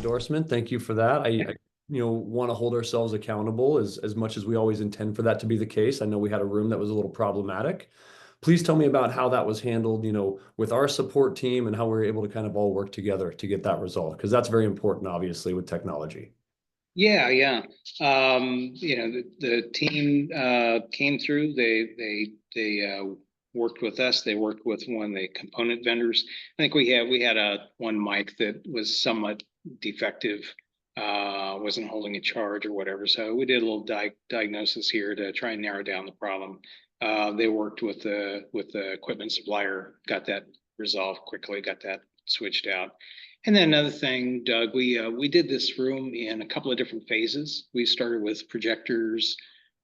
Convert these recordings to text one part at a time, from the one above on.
endorsement. Thank you for that. I want to hold ourselves accountable as much as we always intend for that to be the case. I know we had a room that was a little problematic. Please tell me about how that was handled, with our support team and how we were able to kind of all work together to get that result, because that's very important, obviously, with technology. Yeah, yeah. The team came through. They worked with us. They worked with one of the component vendors. I think we had a one mic that was somewhat defective, wasn't holding a charge or whatever. So we did a little diagnosis here to try and narrow down the problem. They worked with the equipment supplier, got that resolved quickly, got that switched out. And then another thing, Doug, we did this room in a couple of different phases. We started with projectors,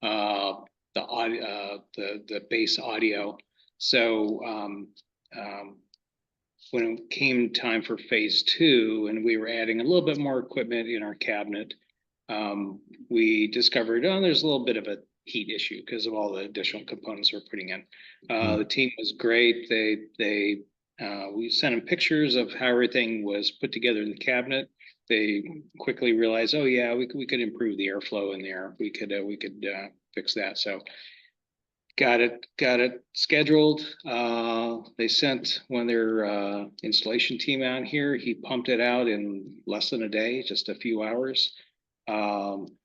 the audio, the base audio. So when it came time for phase two, and we were adding a little bit more equipment in our cabinet, we discovered, there's a little bit of a heat issue because of all the additional components we're putting in. The team was great. We sent them pictures of how everything was put together in the cabinet. They quickly realized, oh yeah, we could improve the airflow in there. We could fix that. So got it scheduled. They sent one of their installation team out here. He pumped it out in less than a day, just a few hours.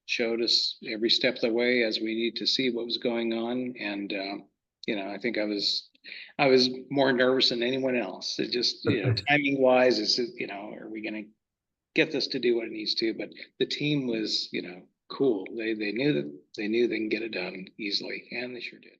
Showed us every step of the way as we need to see what was going on. And I think I was more nervous than anyone else. It just, timing wise, are we going to get this to do what it needs to? But the team was, cool. They knew they can get it done easily, and they sure did.